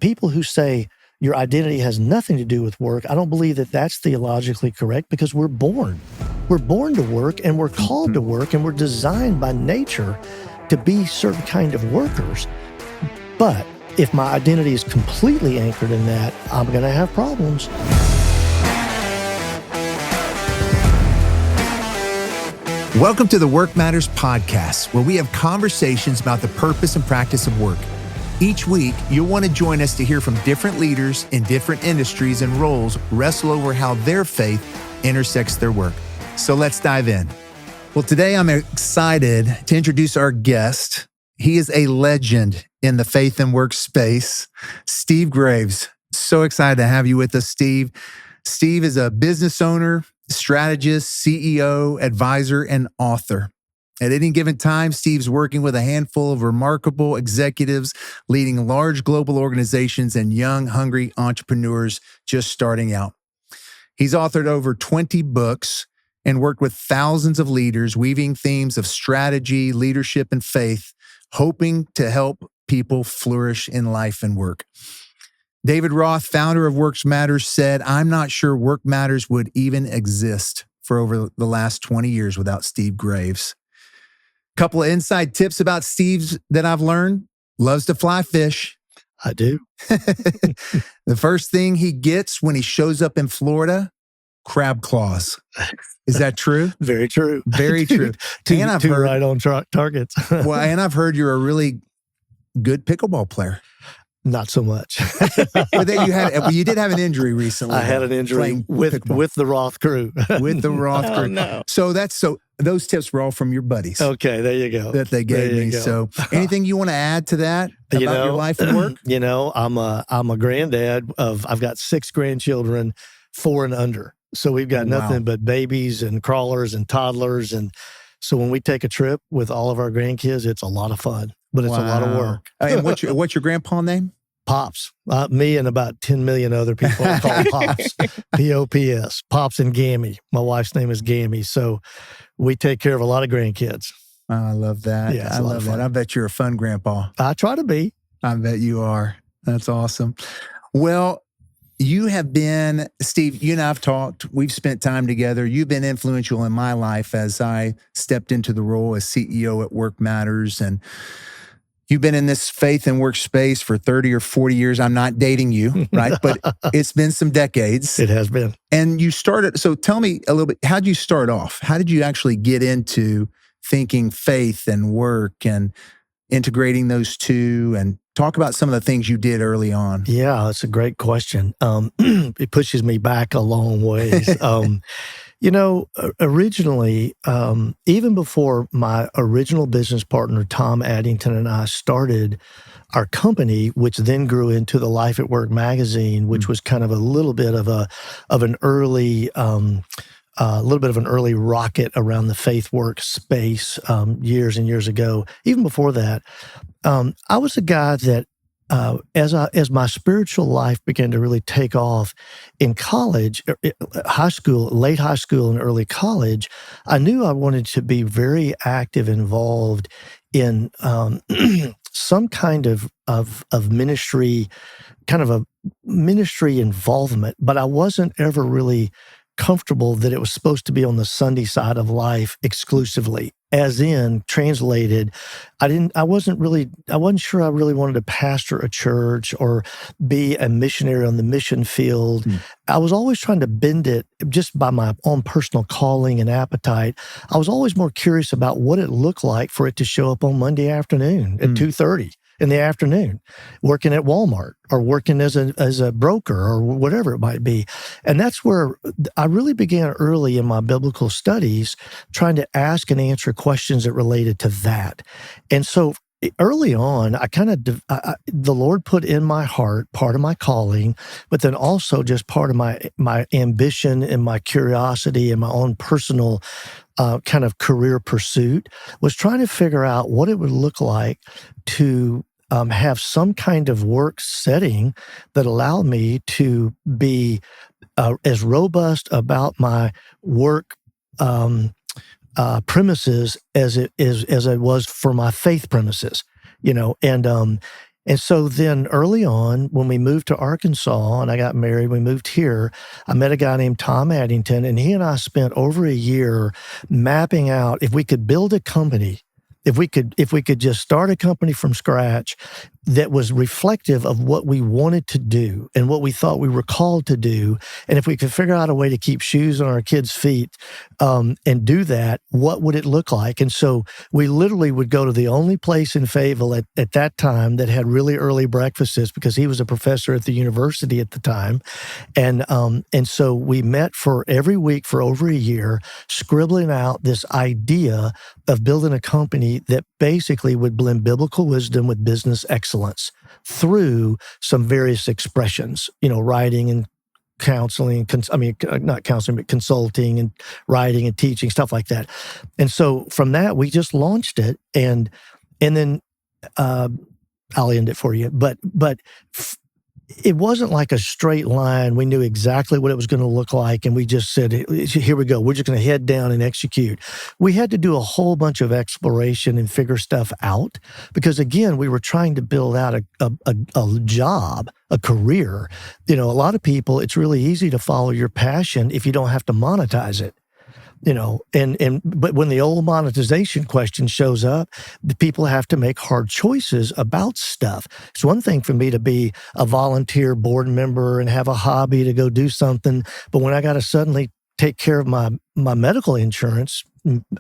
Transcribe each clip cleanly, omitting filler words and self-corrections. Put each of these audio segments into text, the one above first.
people who say your identity has nothing to do with work, I don't believe that that's theologically correct, because we're born. We're born to work, and we're called to work, and we're designed by nature to be certain kind of workers. But if my identity is completely anchored in that, I'm going to have problems. Welcome to the Work Matters podcast, where we have conversations about the purpose and practice of work. Each week, you'll want to join us to hear from different leaders in different industries and roles wrestle over how their faith intersects their work. So let's dive in. Well, today I'm excited to introduce our guest. He is a legend in the faith and work space, Steve Graves. So excited to have you with us, Steve. Steve is a business owner, strategist, CEO, advisor, and author. At any given time, Steve's working with a handful of remarkable executives leading large global organizations and young, hungry entrepreneurs just starting out. He's authored over 20 books and worked with thousands of leaders, weaving themes of strategy, leadership, and faith, hoping to help people flourish in life and work. David Roth, founder of Work Matters, said, "I'm not sure Work Matters would even exist for over the last 20 years without Steve Graves." Couple of inside tips about Steve's that I've learned. Loves to fly fish. I do. The first thing he gets when he shows up in Florida, crab claws. Is that true? Very true. Very true. Two right on targets. Well, and I've heard you're a really good pickleball player. Not so much. But then you did have an injury recently. I had an injury with the Roth crew. With the Roth crew. Oh, no. So those tips were all from your buddies. Okay, there you go. That they gave me. So anything you want to add to that about your life and work? I'm a granddad I've got 6 grandchildren, 4 and under. So we've got nothing but babies and crawlers and toddlers. And so when we take a trip with all of our grandkids, it's a lot of fun, but it's a lot of work. And what's your grandpa name? Pops. Me and about 10 million other people are called Pops. P-O-P-S. Pops and Gammy. My wife's name is Gammy. So we take care of a lot of grandkids. Oh, I love that. Yeah, I love that. I bet you're a fun grandpa. I try to be. I bet you are. That's awesome. Well, you have been, Steve, you and I have talked. We've spent time together. You've been influential in my life as I stepped into the role as CEO at Work Matters. And you've been in this faith and work space for 30 or 40 years. I'm not dating you, right? But it's been some decades. It has been. And you started, so tell me a little bit, how did you start off? How did you actually get into thinking faith and work and integrating those two, and talk about some of the things you did early on? Yeah, that's a great question. It pushes me back a long ways. Originally, even before my original business partner, Tom Addington, and I started our company, which then grew into the Life at Work magazine, which was kind of a little bit of an early rocket around the faith work space years and years ago. Even before that, I was a guy that as my spiritual life began to really take off in college, high school, late high school and early college, I knew I wanted to be very active, involved in some kind of ministry, kind of a ministry involvement, but I wasn't ever really comfortable that it was supposed to be on the Sunday side of life exclusively. As in, translated, I wasn't sure I really wanted to pastor a church or be a missionary on the mission field. I was always trying to bend it just by my own personal calling and appetite. I was always more curious about what it looked like for it to show up on Monday afternoon at 2:30 in the afternoon, working at Walmart or working as a broker or whatever it might be. And that's where I really began early in my biblical studies, trying to ask and answer questions that related to that. And so early on, the Lord put in my heart part of my calling, but then also just part of my ambition and my curiosity and my own personal kind of career pursuit was trying to figure out what it would look like to have some kind of work setting that allowed me to be as robust about my work premises as it was for my faith premises, and And so then early on, when we moved to Arkansas and I got married, we moved here, I met a guy named Tom Addington, and he and I spent over a year mapping out if we could build a company, if we could just start a company from scratch that was reflective of what we wanted to do and what we thought we were called to do. And if we could figure out a way to keep shoes on our kids' feet and do that, what would it look like? And so we literally would go to the only place in Fayetteville at that time that had really early breakfasts, because he was a professor at the university at the time. And so we met for every week for over a year, scribbling out this idea of building a company that basically would blend biblical wisdom with business excellence through some various expressions, writing and counseling, not counseling, but consulting and writing and teaching, stuff like that. And so from that, we just launched it, and then I'll end it for you. But it wasn't like a straight line. We knew exactly what it was going to look like, and we just said, here we go. We're just going to head down and execute. We had to do a whole bunch of exploration and figure stuff out because, again, we were trying to build out a job, a career. A lot of people, it's really easy to follow your passion if you don't have to monetize it. But when the old monetization question shows up, the people have to make hard choices about stuff. It's one thing for me to be a volunteer board member and have a hobby to go do something, but when I got to suddenly take care of my medical insurance,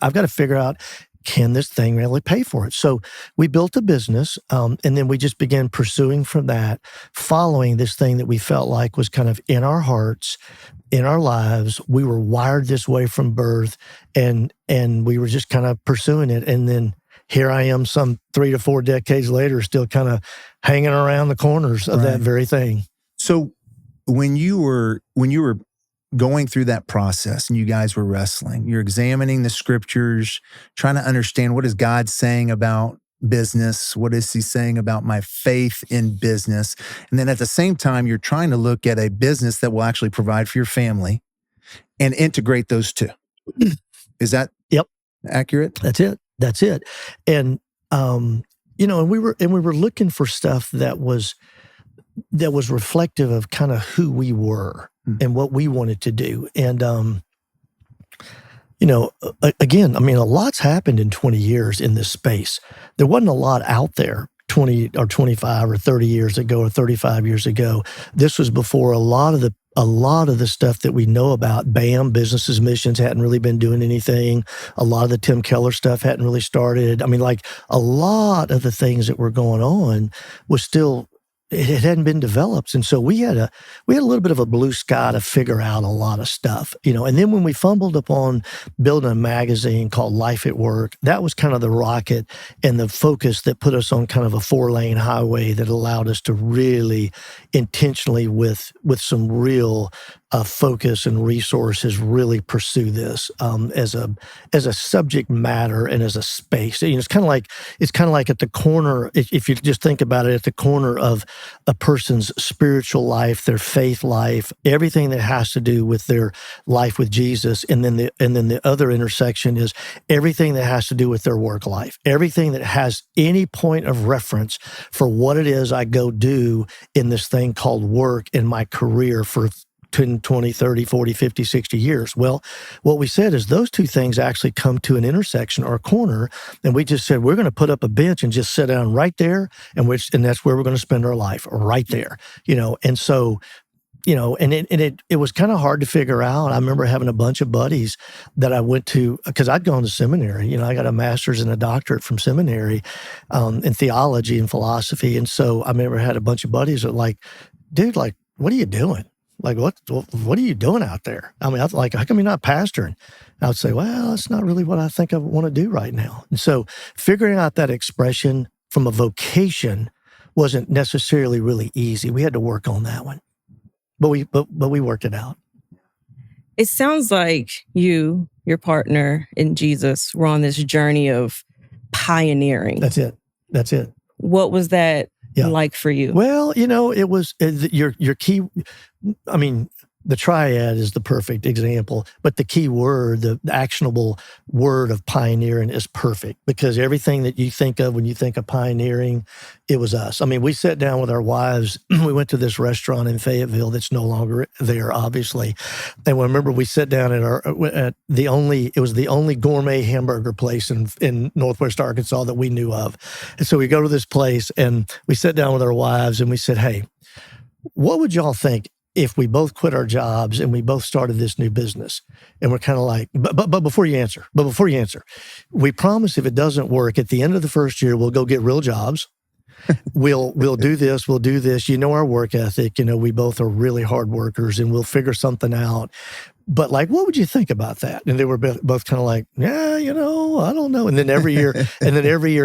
I've got to figure out, can this thing really pay for it? So we built a business, and then we just began pursuing from that, following this thing that we felt like was kind of in our hearts, in our lives. We were wired this way from birth, and we were just kind of pursuing it. And then here I am some 3 to 4 decades later, still kind of hanging around the corners of that very thing. So when you were going through that process and you guys were wrestling, you're examining the scriptures, trying to understand, what is God saying about business? What is he saying about my faith in business? And then at the same time, you're trying to look at a business that will actually provide for your family and integrate those two. Is that accurate? That's it. And, and we were looking for stuff that was reflective of kind of who we were and what we wanted to do. And, again, a lot's happened in 20 years in this space. There wasn't a lot out there 20 or 25 or 30 years ago or 35 years ago. This was before a lot of the stuff that we know about. BAM, Business as Missions, hadn't really been doing anything. A lot of the Tim Keller stuff hadn't really started. A lot of the things that were going on was still, it hadn't been developed. And so we had a little bit of a blue sky to figure out a lot of stuff, and then when we fumbled upon building a magazine called Life at Work, that was kind of the rocket and the focus that put us on kind of a 4-lane highway that allowed us to really intentionally with some real focus and resources really pursue this as a subject matter and as a space. It's kind of like at the corner, if you just think about it, at the corner of a person's spiritual life, their faith life, everything that has to do with their life with Jesus, and then the other intersection is everything that has to do with their work life, everything that has any point of reference for what it is I go do in this thing called work in my career for 10, 20, 30, 40, 50, 60 years. Well, what we said is those two things actually come to an intersection or a corner, and we just said, we're going to put up a bench and just sit down right there, and that's where we're going to spend our life, right there. And so, it was kind of hard to figure out. I remember having a bunch of buddies that I went to, because I'd gone to seminary. I got a master's and a doctorate from seminary in theology and philosophy. And so I remember I had a bunch of buddies that were like, dude, like, what are you doing? Like, what are you doing out there? How come you're not pastoring? I would say, well, that's not really what I think I want to do right now. And so figuring out that expression from a vocation wasn't necessarily really easy. We had to work on that one, but we worked it out. It sounds like you, your partner, and Jesus were on this journey of pioneering. That's it. What was that like for you? Well, it was your key. the triad is the perfect example, but the key word, the actionable word of pioneering is perfect, because everything that you think of when you think of pioneering, it was us. I mean, we sat down with our wives. We went to this restaurant in Fayetteville that's no longer there, obviously. And remember, we sat down it was the only gourmet hamburger place in Northwest Arkansas that we knew of. And so we go to this place and we sat down with our wives and we said, hey, what would y'all think if we both quit our jobs and we both started this new business? And we're kind of like, but before you answer, we promise if it doesn't work, at the end of the first year, we'll go get real jobs. We'll do this. You know our work ethic. You know, we both are really hard workers, and we'll figure something out. But like, what would you think about that? And they were both kind of like, yeah, you know, I don't know. And then every year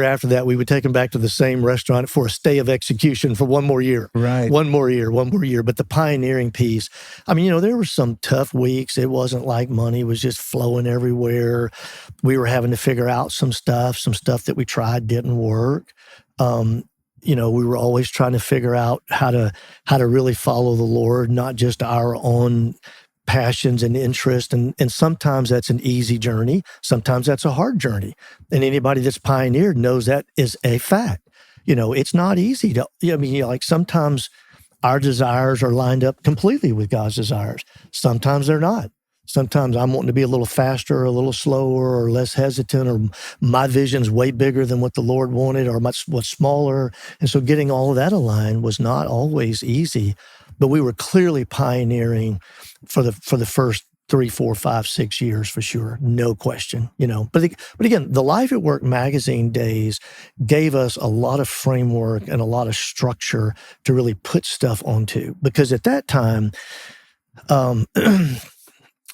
after that, we would take them back to the same restaurant for a stay of execution for one more year. Right. One more year. But the pioneering piece, I mean, you know, there were some tough weeks. It wasn't like money was just flowing everywhere. We were having to figure out some stuff that we tried didn't work. You know, we were always trying to figure out how to really follow the Lord, not just our own passions and interest. And sometimes that's an easy journey. Sometimes that's a hard journey. And anybody that's pioneered knows that is a fact. You know, it's not easy to, I mean, you know, like sometimes our desires are lined up completely with God's desires. Sometimes they're not. Sometimes I'm wanting to be a little faster, or a little slower, or less hesitant, or my vision's way bigger than what the Lord wanted, or what's smaller. And so getting all of that aligned was not always easy, but we were clearly pioneering for the first 3, 4, 5, 6 years for sure. No question, you know. But again, the Life at Work magazine days gave us a lot of framework and a lot of structure to really put stuff onto, because at that time,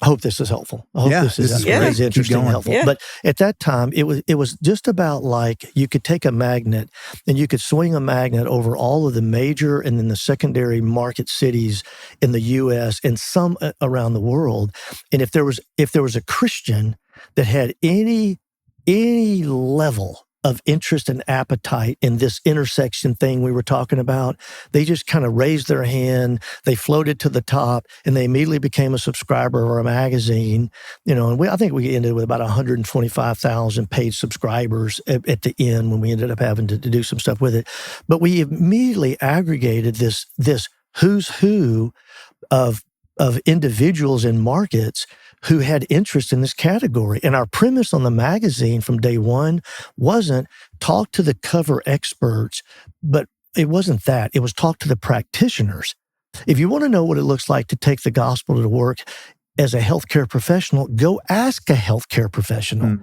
I hope this is helpful. I hope this is interesting and helpful. Yeah. But at that time, it was just about like you could take a magnet and you could swing a magnet over all of the major and then the secondary market cities in the U.S. and some around the world. And if there was a Christian that had any level of interest and appetite in this intersection thing we were talking about, they just kind of raised their hand, they floated to the top, and they immediately became a subscriber of our magazine. You know, and I think we ended with about 125,000 paid subscribers at the end when we ended up having to do some stuff with it. But we immediately aggregated this who's who of individuals in markets who had interest in this category. And our premise on the magazine from day one wasn't talk to the cover experts, but it wasn't that. It was talk to the practitioners. If you want to know what it looks like to take the gospel to work as a healthcare professional, go ask a healthcare professional.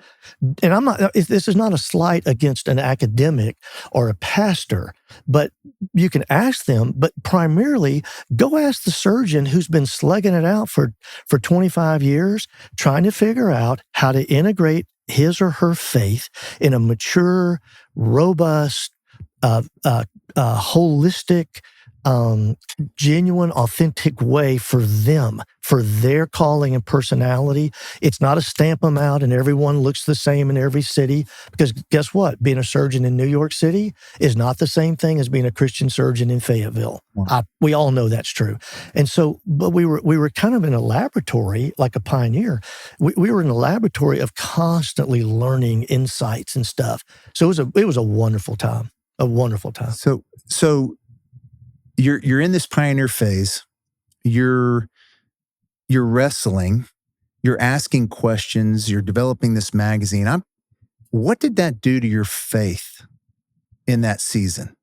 And this is not a slight against an academic or a pastor, but you can ask them, but primarily go ask the surgeon who's been slugging it out for 25 years, trying to figure out how to integrate his or her faith in a mature, robust, holistic, genuine, authentic way for them, for their calling and personality. It's not a stamp them out and everyone looks the same in every city, because guess what? Being a surgeon in New York City is not the same thing as being a Christian surgeon in Fayetteville. Wow. We all know that's true. And so, but we were kind of in a laboratory, like a pioneer. We were in a laboratory of constantly learning insights and stuff. So it was a wonderful time, a wonderful time. So you're in this pioneer phase, you're wrestling, you're asking questions, you're developing this magazine. What did that do to your faith in that season?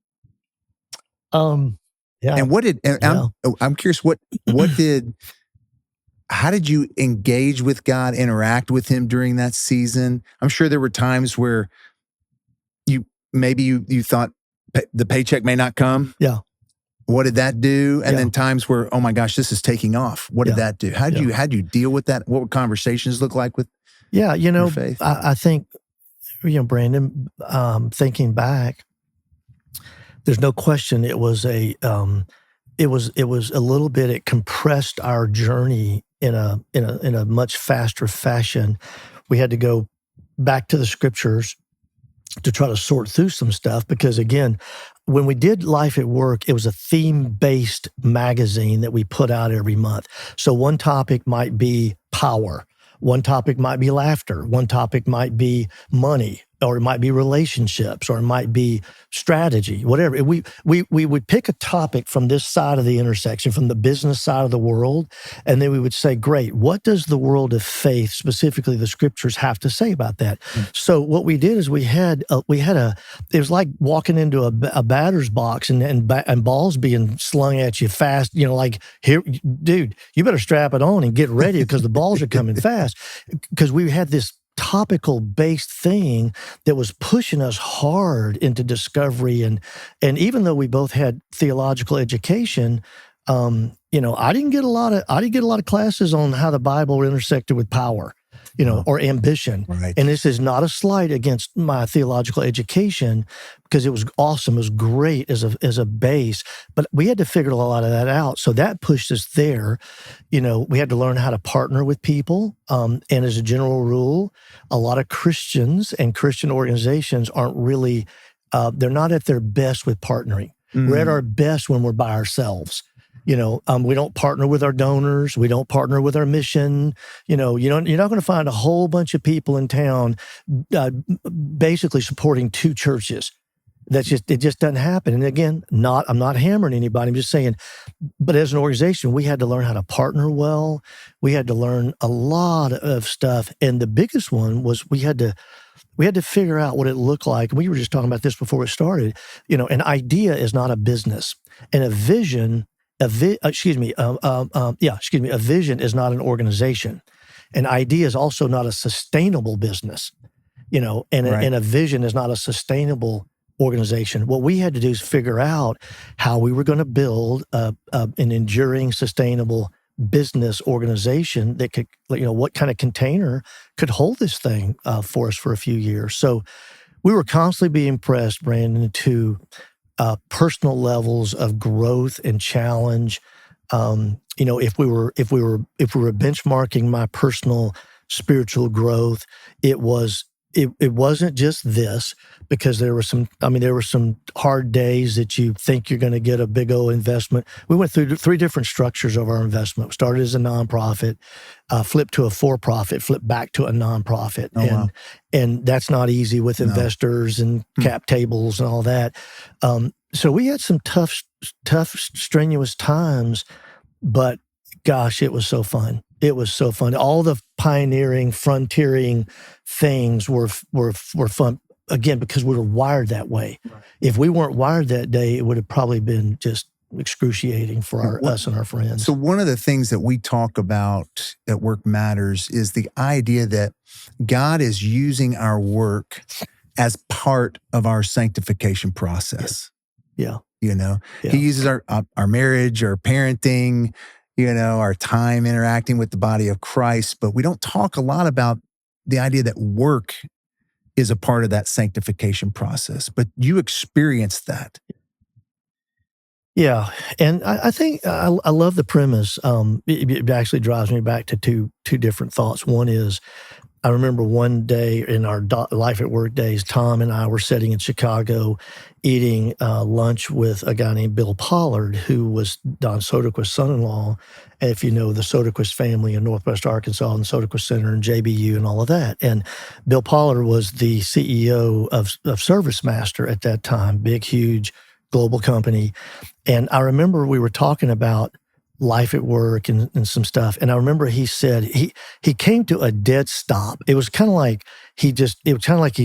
Yeah. And I'm curious, how did you engage with God, interact with him during that season? I'm sure there were times where you thought the paycheck may not come. Yeah. What did that do? And then times where, oh my gosh, this is taking off. What did that do? How did you deal with that? What would conversations look like with your faith? I think, Brandon, thinking back, there's no question it was a little bit, it compressed our journey in a much faster fashion. We had to go back to the scriptures to try to sort through some stuff, because again, when we did Life at Work, it was a theme-based magazine that we put out every month. So one topic might be power. One topic might be laughter. One topic might be money, or it might be relationships, or it might be strategy, whatever. We would pick a topic from this side of the intersection, from the business side of the world, and then we would say, great, what does the world of faith, specifically the scriptures, have to say about that? So what we did is it was like walking into a batter's box and balls being slung at you fast, like, here, dude, you better strap it on and get ready because the balls are coming fast. Because we had this topical based thing that was pushing us hard into discovery. And even though we both had theological education, I didn't get a lot of classes on how the Bible intersected with power, or ambition. Right. And this is not a slight against my theological education, because it was awesome. It was great as a base, but we had to figure a lot of that out. So that pushed us there. We had to learn how to partner with people. And as a general rule, a lot of Christians and Christian organizations aren't really, they're not at their best with partnering. We're at our best when we're by ourselves. We don't partner with our donors. We don't partner with our mission. You're not going to find a whole bunch of people in town basically supporting two churches. It just doesn't happen. And again, I'm not hammering anybody. I'm just saying, but as an organization, we had to learn how to partner well. We had to learn a lot of stuff. And the biggest one was we had to figure out what it looked like. We were just talking about this before it started. An idea is not a business, and a vision. A vision is not an organization. An idea is also not a sustainable business, and a vision is not a sustainable organization. What we had to do is figure out how we were going to build an enduring, sustainable business organization that could, what kind of container could hold this thing for us for a few years. So we were constantly being pressed, Brandon, to personal levels of growth and challenge. If we were benchmarking my personal spiritual growth, it wasn't just this, because there were some hard days that you think you're going to get a big old investment. We went through 3 different structures of our investment. We started as a nonprofit, flipped to a for-profit, flipped back to a nonprofit. And that's not easy with investors and cap tables and all that. So we had some tough, strenuous times, but gosh, it was so fun. It was so fun. All the pioneering, frontiering things were fun, again, because we were wired that way. Right. If we weren't wired that day, it would have probably been just excruciating for us and our friends. So one of the things that we talk about at Work Matters is the idea that God is using our work as part of our sanctification process. Yeah. He uses our marriage, our parenting, our time interacting with the body of Christ, but we don't talk a lot about the idea that work is a part of that sanctification process. But you experienced that. Yeah, and I think I love the premise. It actually drives me back to two different thoughts. One is, I remember one day in our Life at Work days, Tom and I were sitting in Chicago eating lunch with a guy named Bill Pollard, who was Don Soderquist's son-in-law. And if you know the Soderquist family in Northwest Arkansas and the Soderquist Center and JBU and all of that. And Bill Pollard was the CEO of ServiceMaster at that time, big, huge global company. And I remember we were talking about Life at Work and some stuff. And I remember he said he came to a dead stop. It was kind of like he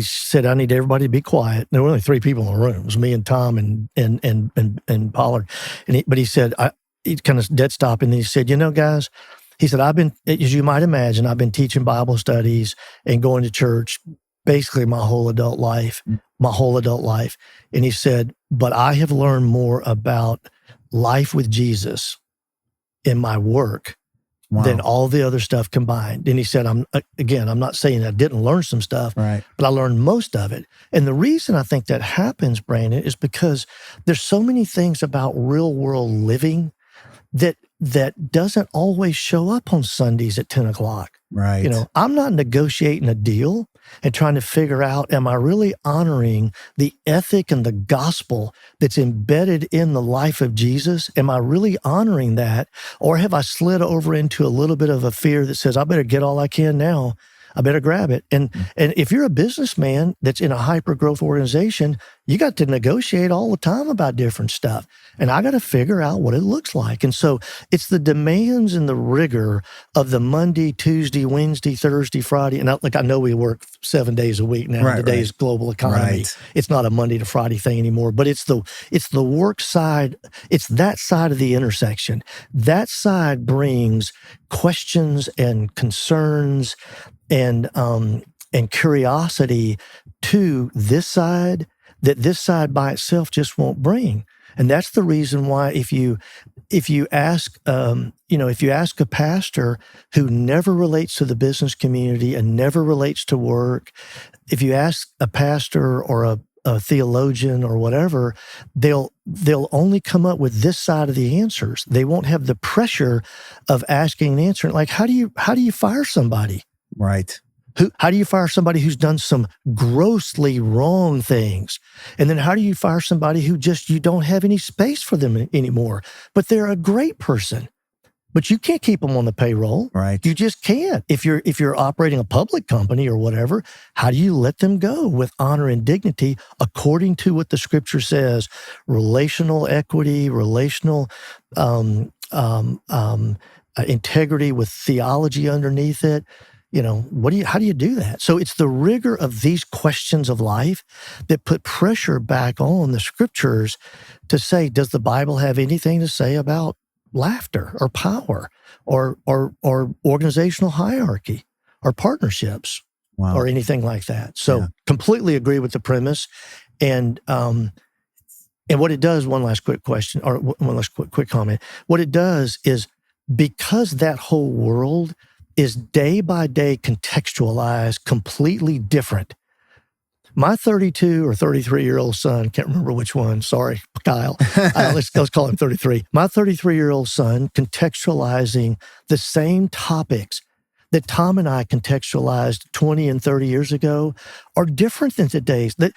said, I need everybody to be quiet. There were only 3 people in the room. It was me and Tom and Pollard. But he said, he kind of dead stop. And then he said, guys, he said, as you might imagine, I've been teaching Bible studies and going to church basically my whole adult life. And he said, but I have learned more about life with Jesus in my work than all the other stuff combined. And he said, I'm not saying I didn't learn some stuff, right, but I learned most of it. And the reason I think that happens, Brandon, is because there's so many things about real world living that that doesn't always show up on Sundays at 10 o'clock. Right. You know, I'm not negotiating a deal and trying to figure out, am I really honoring the ethic and the gospel that's embedded in the life of Jesus? Am I really honoring that? Or have I slid over into a little bit of a fear that says, I better get all I can now. I better grab it. And if you're a businessman that's in a hyper-growth organization, you got to negotiate all the time about different stuff. And I got to figure out what it looks like. And so it's the demands and the rigor of the Monday, Tuesday, Wednesday, Thursday, Friday. And I know we work 7 days a week now in today's global economy. Right. It's not a Monday to Friday thing anymore, but it's the work side. It's that side of the intersection. That side brings questions and concerns and curiosity to this side that this side by itself just won't bring. And that's the reason why if you ask a pastor who never relates to the business community and never relates to work, if you ask a pastor or a theologian or whatever, they'll only come up with this side of the answers. They won't have the pressure of asking and answering. Like, how do you fire somebody? Right. How do you fire somebody who's done some grossly wrong things? And then how do you fire somebody who you don't have any space for them anymore, but they're a great person, but you can't keep them on the payroll. Right. You just can't. If you're operating a public company or whatever, how do you let them go with honor and dignity according to what the scripture says? Relational equity, relational integrity with theology underneath it. You know, how do you do that? So it's the rigor of these questions of life that put pressure back on the scriptures to say, does the Bible have anything to say about laughter or power or organizational hierarchy or partnerships or anything like that? So completely agree with the premise. And what it does, one last quick question or one last quick comment. What it does is, because that whole world is day by day contextualized completely different. My 32 or 33-year-old son, can't remember which one, sorry, Kyle, let's call him 33. My 33-year-old son contextualizing the same topics that Tom and I contextualized 20 and 30 years ago are different than today's. The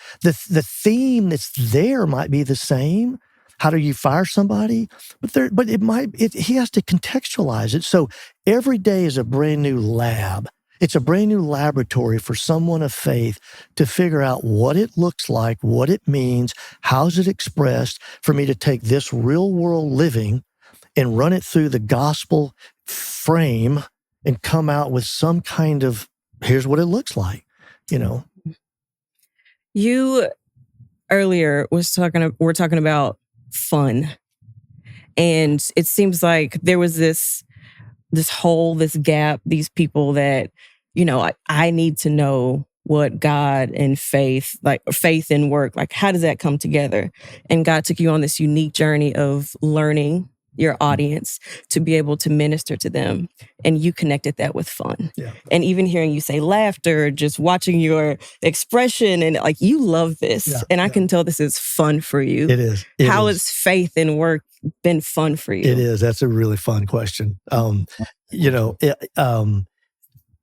theme that's there might be the same. How do you fire somebody? But he has to contextualize it. So every day is a brand new lab. It's a brand new laboratory for someone of faith to figure out what it looks like, what it means, how's it expressed, for me to take this real world living and run it through the gospel frame and come out with some kind of, here's what it looks like, you know. You earlier we're talking about fun. And it seems like there was this hole, this gap, these people that, you know, I need to know what God and faith, like faith and work, like how does that come together? And God took you on this unique journey of learning your audience to be able to minister to them. And you connected that with fun. Yeah. And even hearing you say laughter, just watching your expression, and like, you love this. Yeah, and I can tell this is fun for you. It is. How has faith and work been fun for you? It is. That's a really fun question. You know,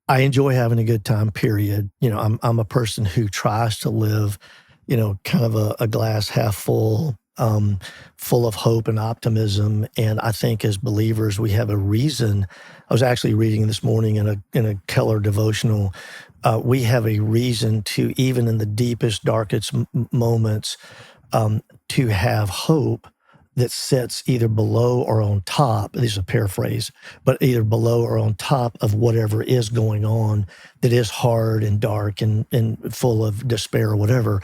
I enjoy having a good time, period. You know, I'm a person who tries to live, you know, kind of a glass half full, full of hope and optimism. And I think as believers, we have a reason. I was actually reading this morning in a Keller devotional. We have a reason to, even in the deepest, darkest moments, to have hope that sits either below or on top. This is a paraphrase, but either below or on top of whatever is going on that is hard and dark and full of despair or whatever.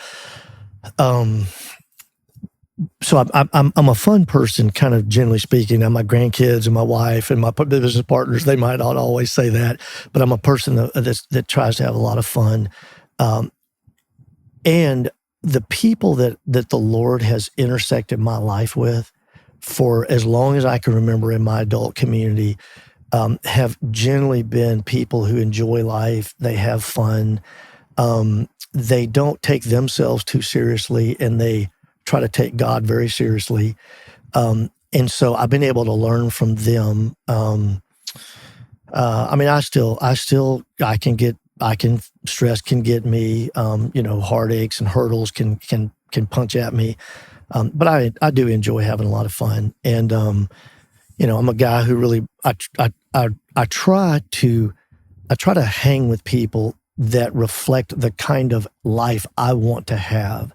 So I'm a fun person, kind of generally speaking. Now, my grandkids and my wife and my business partners, they might not always say that, but I'm a person that tries to have a lot of fun. And the people that the Lord has intersected my life with for as long as I can remember in my adult community have generally been people who enjoy life. They have fun. They don't take themselves too seriously, and they try to take God very seriously. And so I've been able to learn from them. I mean, stress can get me, heartaches and hurdles can punch at me. But I do enjoy having a lot of fun. And, I'm a guy who really, I try to hang with people that reflect the kind of life I want to have.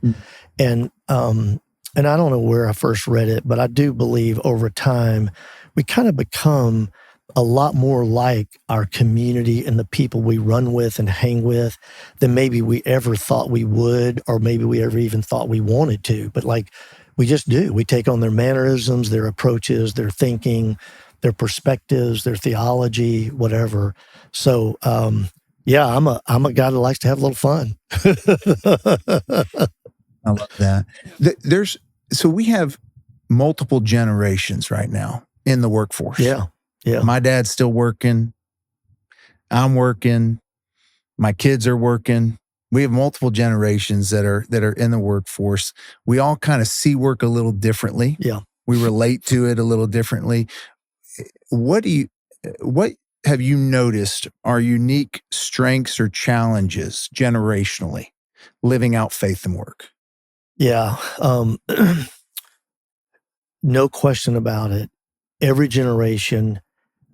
And I don't know where I first read it, but I do believe over time we kind of become a lot more like our community and the people we run with and hang with than maybe we ever thought we would, or maybe we ever even thought we wanted to. But like, we just do. We take on their mannerisms, their approaches, their thinking, their perspectives, their theology, whatever. So, yeah, I'm a guy that likes to have a little fun. I love that. So we have multiple generations right now in the workforce. Yeah. My dad's still working. I'm working. My kids are working. We have multiple generations that are in the workforce. We all kind of see work a little differently. Yeah. We relate to it a little differently. What have you noticed are unique strengths or challenges generationally living out faith and work? Yeah. No question about it. Every generation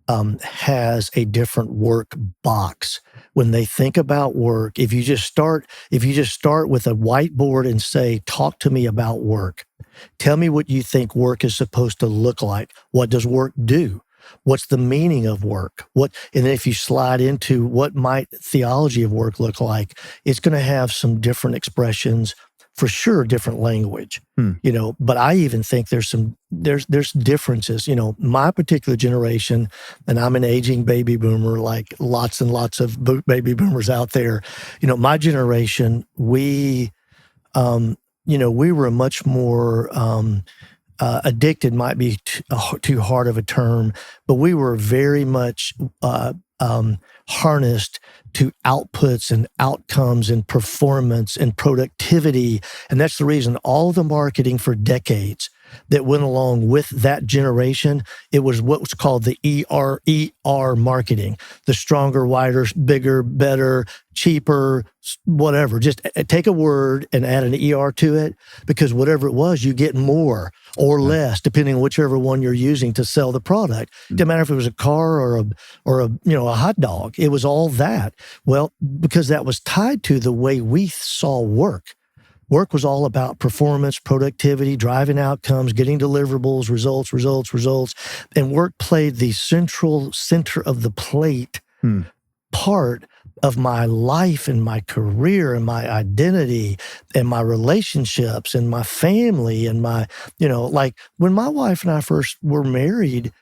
has a different work box. When they think about work, if you just start with a whiteboard and say, talk to me about work. Tell me what you think work is supposed to look like. What does work do? What's the meaning of work? And then if you slide into what might theology of work look like, it's going to have some different expressions, for sure, different language. But I even think there's differences. My particular generation, and I'm an aging baby boomer, like lots and lots of baby boomers out there. My generation, we were much more addicted. Might be too hard of a term, but we were very much harnessed to outputs and outcomes and performance and productivity. And that's the reason all the marketing for decades that went along with that generation, it was what was called the ER marketing, the stronger, wider, bigger, better, cheaper, whatever. Just take a word and add an ER to it, because whatever it was, you get more or less, depending on whichever one you're using to sell the product. Didn't matter if it was a car or a hot dog. It was all that. Well, because that was tied to the way we saw work. Work was all about performance, productivity, driving outcomes, getting deliverables, results. And work played the center of the plate part of my life and my career and my identity and my relationships and my family and my, like when my wife and I first were married,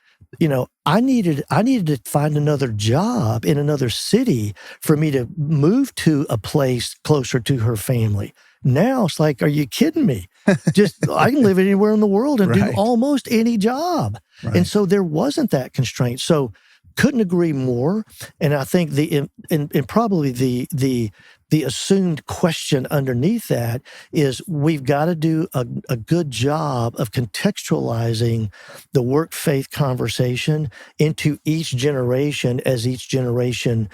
I needed to find another job in another city for me to move to a place closer to her family. Now it's like, are you kidding me? Just, I can live anywhere in the world and do almost any job. Right. And so there wasn't that constraint. So couldn't agree more. And I think probably the assumed question underneath that is we've got to do a good job of contextualizing the work-faith conversation into each generation as each generation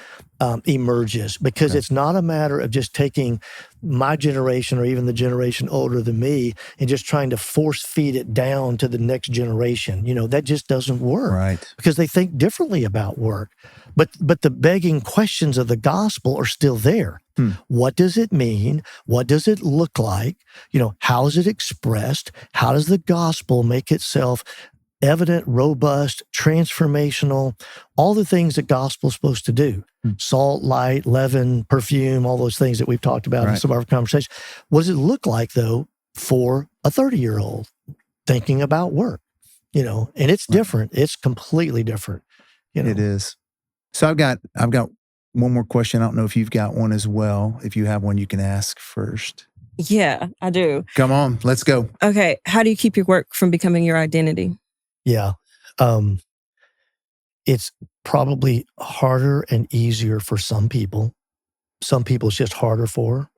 emerges, because it's not a matter of just taking my generation or even the generation older than me and just trying to force feed it down to the next generation. That just doesn't work, right? Because they think differently about work. But the begging questions of the gospel are still there. What does it mean? What does it look like? How is it expressed? How does the gospel make itself evident, robust, transformational, all the things that gospel is supposed to do? Salt, light, leaven, perfume, all those things that we've talked about in some of our conversations. What does it look like, though, for a 30-year-old thinking about work? And it's different. It's completely different. It is. So I've got one more question. I don't know if you've got one as well. If you have one, you can ask first. Yeah, I do. Come on, let's go. Okay. How do you keep your work from becoming your identity? Yeah. It's probably harder and easier for some people. Some people it's just harder for.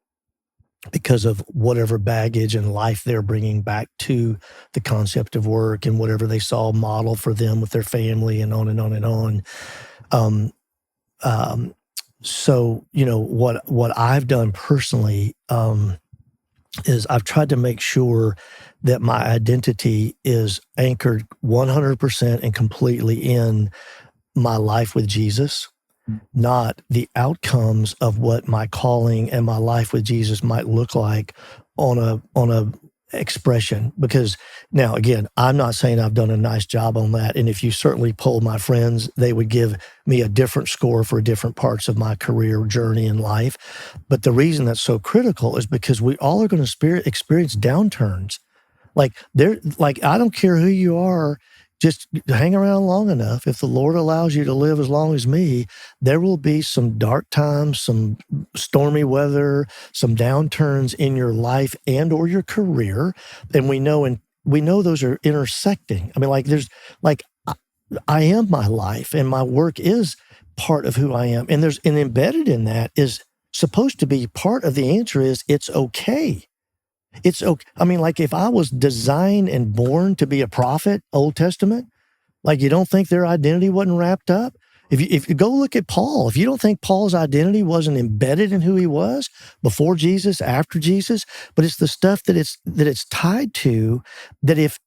because of whatever baggage and life they're bringing back to the concept of work and whatever they saw model for them with their family and on and on and on. Um, um, so, what I've done personally is I've tried to make sure that my identity is anchored 100% and completely in my life with Jesus, not the outcomes of what my calling and my life with Jesus might look like on a expression. Because now, again, I'm not saying I've done a nice job on that. And if you certainly poll my friends, they would give me a different score for different parts of my career journey in life. But the reason that's so critical is because we all are going to experience downturns. I don't care who you are, just hang around long enough. If the Lord allows you to live as long as me, there will be some dark times, some stormy weather, some downturns in your life and or your career. And we know those are intersecting. I mean, I am my life and my work is part of who I am. And embedded in that is supposed to be part of the answer is it's okay. It's okay. I mean, if I was designed and born to be a prophet, Old Testament, you don't think their identity wasn't wrapped up? If you go look at Paul, if you don't think Paul's identity wasn't embedded in who he was before Jesus, after Jesus, but it's the stuff that it's tied to, that if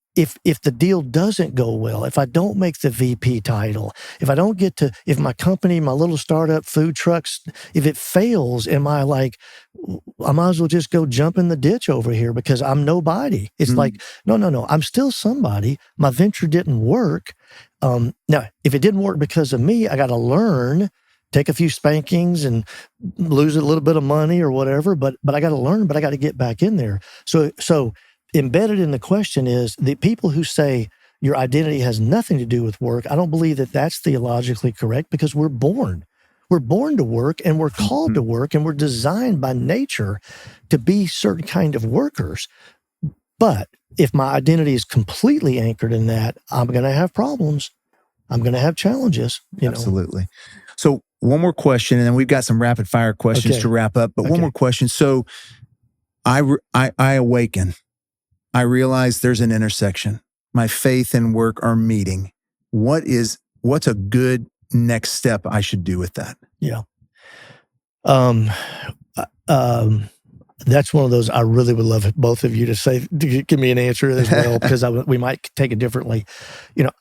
the deal doesn't go well, if I don't make the VP title, if my company, my little startup food trucks, if it fails, I might as well just go jump in the ditch over here because I'm nobody. It's no, I'm still somebody. My venture didn't work. Now, if it didn't work because of me, I got to learn, take a few spankings and lose a little bit of money or whatever, but I got to learn, but I got to get back in there. So embedded in the question is the people who say your identity has nothing to do with work. I don't believe that that's theologically correct because we're born to work and we're called to work and we're designed by nature to be certain kind of workers. But if my identity is completely anchored in that, I'm going to have problems. I'm going to have challenges. Absolutely. So one more question, and then we've got some rapid fire questions to wrap up. But one more question. So I awaken. I realize there's an intersection. My faith and work are meeting. What's a good next step I should do with that? Yeah. That's one of those I really would love both of you to give me an answer as well, because we might take it differently.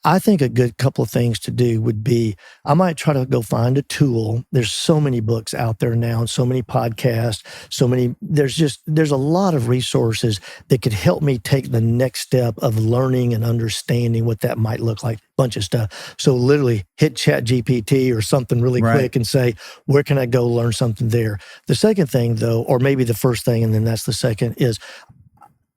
I think a good couple of things to do would be, I might try to go find a tool. There's so many books out there now and so many podcasts, there's a lot of resources that could help me take the next step of learning and understanding what that might look like. Bunch of stuff. So literally hit ChatGPT or something really quick and say, where can I go learn something there? The second thing though, or maybe the first thing, and then that's the second, is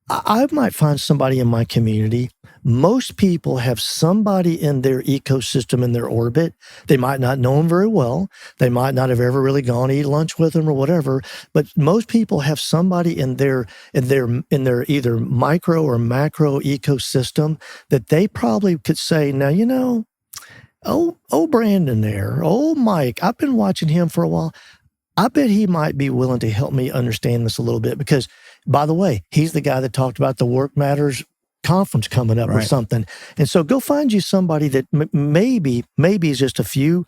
I might find somebody in my community. Most people have somebody in their ecosystem, in their orbit. They might not know them very well. They might not have ever really gone to eat lunch with them or whatever. But most people have somebody in their either micro or macro ecosystem that they probably could say, now, oh Brandon there, oh Mike, I've been watching him for a while. I bet he might be willing to help me understand this a little bit because, by the way, he's the guy that talked about the Work Matters conference coming up or something. And so go find you somebody that maybe is just a few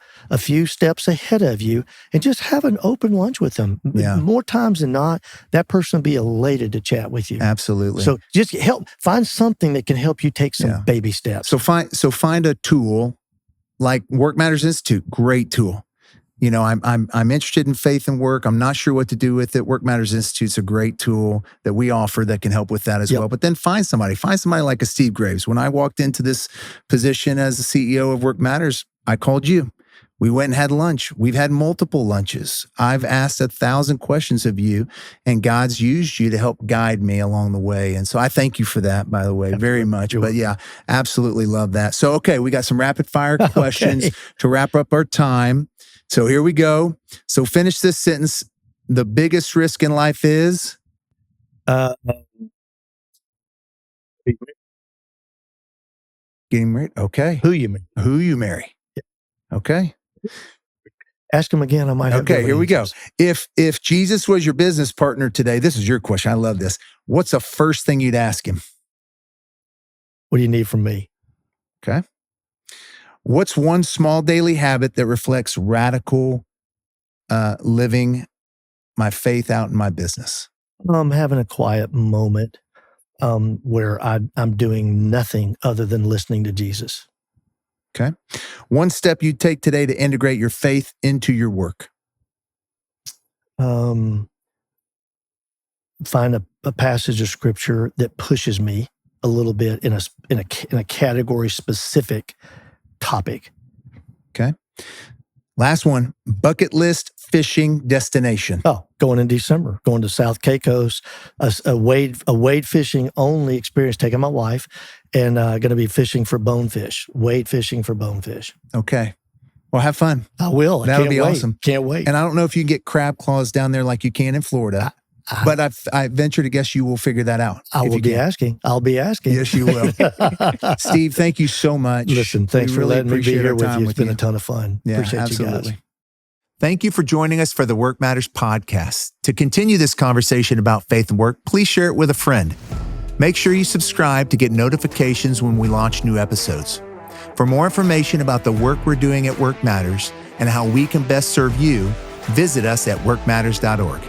steps ahead of you and just have an open lunch with them. Yeah. More times than not, that person will be elated to chat with you. Absolutely. So just find something that can help you take some baby steps. So find a tool like Work Matters Institute, great tool. I'm interested in faith and work. I'm not sure what to do with it. Work Matters Institute's a great tool that we offer that can help with that as well. But then find somebody like a Steve Graves. When I walked into this position as the CEO of Work Matters, I called you. We went and had lunch. We've had multiple lunches. I've asked 1,000 questions of you, and God's used you to help guide me along the way. And so I thank you for that, by the way, very much. But yeah, absolutely love that. So, okay, we got some rapid fire questions to wrap up our time. So here we go. So finish this sentence. The biggest risk in life is? Getting married. Okay. Who you marry. Who you marry. Okay. Ask him again. I might have. Okay, here we go. answers. If Jesus was your business partner today, this is your question. I love this. What's the first thing you'd ask him? What do you need from me? Okay. What's one small daily habit that reflects radical living my faith out in my business? Having a quiet moment where I'm doing nothing other than listening to Jesus. Okay. One step you'd take today to integrate your faith into your work. Find a passage of scripture that pushes me a little bit in a category specific topic. Okay. Last one, bucket list fishing destination. Oh, going in December, going to South Caicos, a wade fishing only experience, taking my wife, and going to be fishing for bonefish, wade fishing for bonefish. Okay. Well, have fun. I will. That'll Can't be wait. awesome. Can't wait. And I don't know if you can get crab claws down there like you can in Florida, but I venture to guess you will figure that out. I will be asking. I'll be asking. Yes, you will. Steve, thank you so much. Listen, thanks We for really letting me be appreciate here our with time you. It's been a ton of fun. Yeah, Appreciate absolutely. you guys. Thank you for joining us for the Work Matters podcast. To continue this conversation about faith and work, please share it with a friend. Make sure you subscribe to get notifications when we launch new episodes. For more information about the work we're doing at Work Matters and how we can best serve you, visit us at workmatters.org.